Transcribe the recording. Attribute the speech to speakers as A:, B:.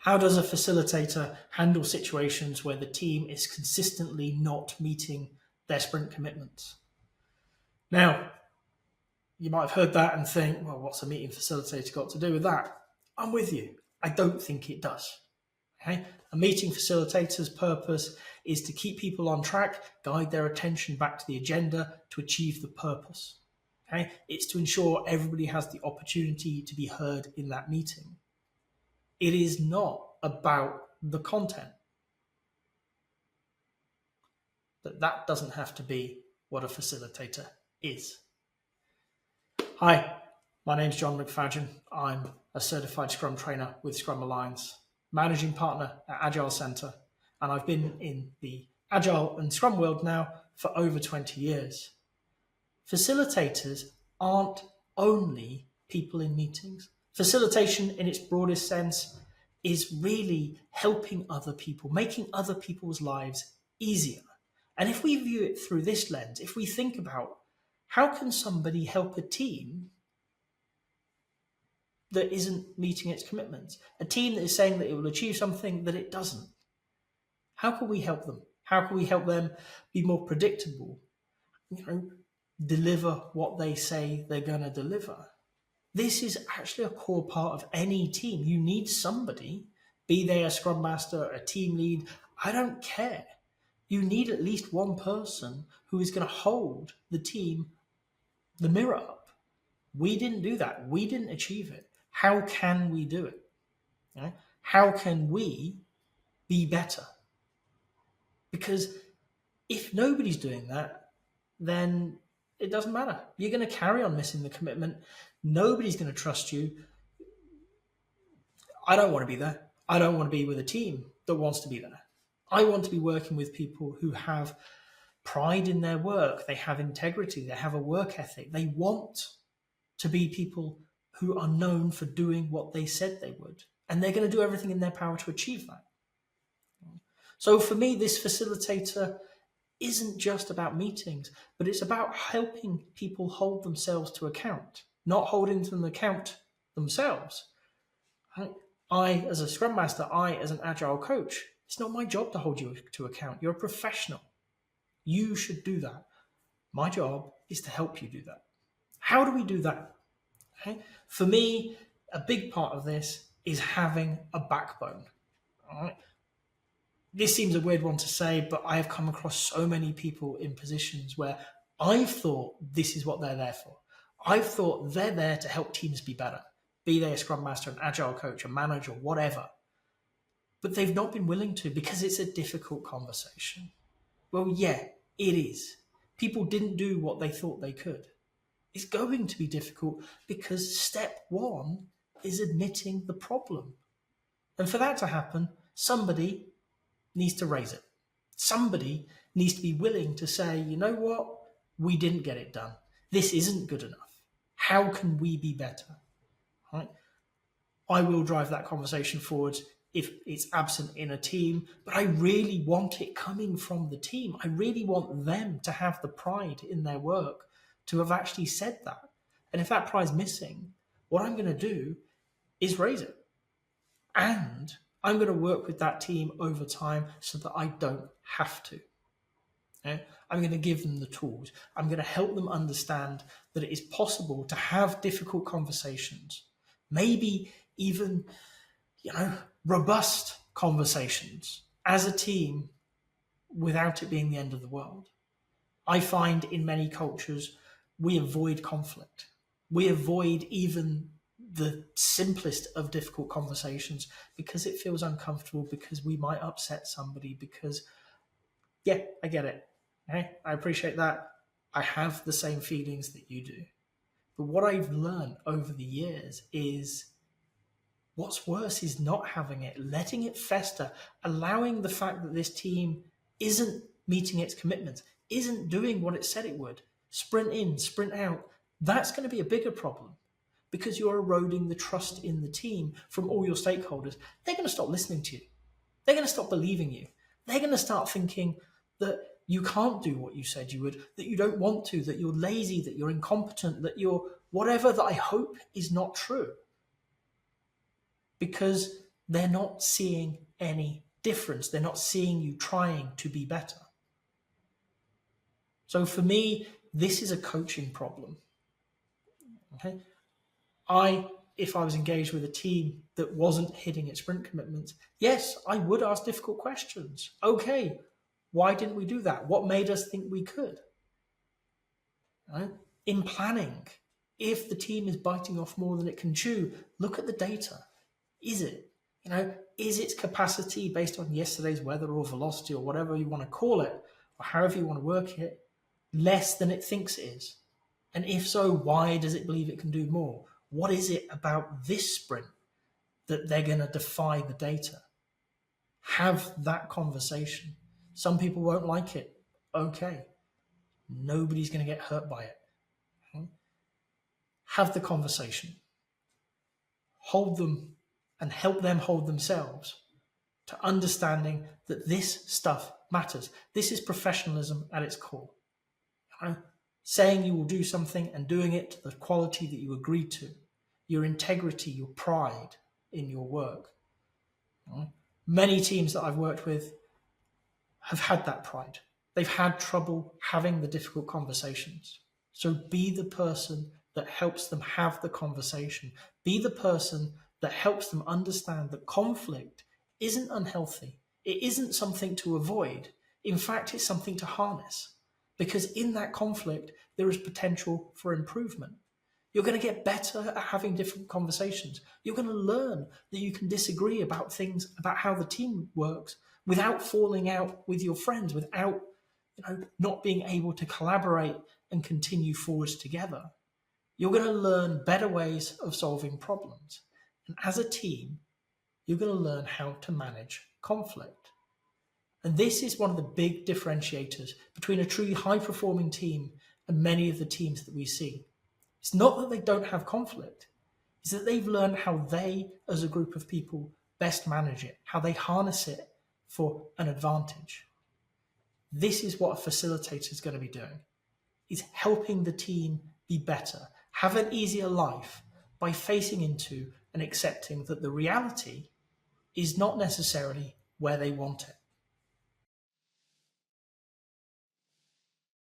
A: How does a facilitator handle situations where the team is consistently not meeting their sprint commitments? Now, you might have heard that and think, well, what's a meeting facilitator got to do with that? I'm with you. I don't think it does. Okay? A meeting facilitator's purpose is to keep people on track, guide their attention back to the agenda to achieve the purpose. Okay? It's to ensure everybody has the opportunity to be heard in that meeting. It is not about the content. That doesn't have to be what a facilitator is. Hi, my name's John McFadyen. I'm a certified Scrum Trainer with Scrum Alliance, managing partner at Agile Center, and I've been in the Agile and Scrum world now for over 20 years. Facilitators aren't only people in meetings. Facilitation in its broadest sense is really helping other people, making other people's lives easier. And if we view it through this lens, if we think about how can somebody help a team that isn't meeting its commitments, a team that is saying that it will achieve something that it doesn't, how can we help them? How can we help them be more predictable, deliver what they say they're going to deliver? This is actually a core part of any team. You need somebody, be they a scrum master, a team lead, I don't care. You need at least one person who is going to hold the team the mirror up. We didn't do that. We didn't achieve it. How can we do it? How can we be better? Because if nobody's doing that, then it doesn't matter. You're going to carry on missing the commitment. Nobody's going to trust you. I don't want to be there. I don't want to be with a team that wants to be there. I want to be working with people who have pride in their work. They have integrity. They have a work ethic. They want to be people who are known for doing what they said they would. And they're going to do everything in their power to achieve that. So for me, this facilitator isn't just about meetings, but it's about helping people hold themselves to account, not holding them to account themselves. I, as a Scrum Master, I, as an Agile coach, it's not my job to hold you to account. You're a professional. You should do that. My job is to help you do that. How do we do that? Okay. For me, a big part of this is having a backbone. All right. This seems a weird one to say, but I have come across so many people in positions where I've thought this is what they're there for. I've thought they're there to help teams be better, be they a Scrum Master, an Agile coach, a manager, whatever. But they've not been willing to because it's a difficult conversation. Well, yeah, it is. People didn't do what they thought they could. It's going to be difficult because step one is admitting the problem. And for that to happen, somebody needs to raise it. Somebody needs to be willing to say, you know what? We didn't get it done. This isn't good enough. How can we be better? Right? I will drive that conversation forward if it's absent in a team, but I really want it coming from the team. I really want them to have the pride in their work to have actually said that. And if that pride's missing, what I'm going to do is raise it. And I'm going to work with that team over time so that I don't have to. Okay? I'm going to give them the tools. I'm going to help them understand that it is possible to have difficult conversations, maybe even, robust conversations as a team without it being the end of the world. I find in many cultures, we avoid conflict. We avoid even the simplest of difficult conversations because it feels uncomfortable, because we might upset somebody, because, yeah, I get it. Okay? I appreciate that. I have the same feelings that you do. But what I've learned over the years is what's worse is not having it, letting it fester, allowing the fact that this team isn't meeting its commitments, isn't doing what it said it would, sprint in, sprint out. That's going to be a bigger problem because you're eroding the trust in the team from all your stakeholders. They're going to stop listening to you. They're going to stop believing you. They're going to start thinking that you can't do what you said you would, that you don't want to, that you're lazy, that you're incompetent, that you're whatever that I hope is not true. Because they're not seeing any difference. They're not seeing you trying to be better. So for me, this is a coaching problem. Okay, if I was engaged with a team that wasn't hitting its sprint commitments, yes, I would ask difficult questions. Okay, why didn't we do that? What made us think we could? Right? In planning, if the team is biting off more than it can chew, look at the data. Is it? Is its capacity based on yesterday's weather or velocity or whatever you want to call it, or however you want to work it, less than it thinks it is? And if so, why does it believe it can do more? What is it about this sprint that they're going to defy the data? Have that conversation. Some people won't like it. Okay. Nobody's going to get hurt by it. Okay? Have the conversation. Hold them and help them hold themselves to understanding that this stuff matters. This is professionalism at its core. Saying you will do something and doing it to the quality that you agreed to, your integrity, your pride in your work. Many teams that I've worked with have had that pride. They've had trouble having the difficult conversations. So be the person that helps them have the conversation. Be the person that helps them understand that conflict isn't unhealthy. It isn't something to avoid. In fact, it's something to harness. Because in that conflict, there is potential for improvement. You're going to get better at having different conversations. You're going to learn that you can disagree about things, about how the team works, without falling out with your friends, without not being able to collaborate and continue forwards together. You're going to learn better ways of solving problems. And as a team, you're going to learn how to manage conflict. And this is one of the big differentiators between a truly high-performing team and many of the teams that we see. It's not that they don't have conflict. It's that they've learned how they, as a group of people, best manage it, how they harness it for an advantage. This is what a facilitator is going to be doing, is helping the team be better, have an easier life by facing into and accepting that the reality is not necessarily where they want it.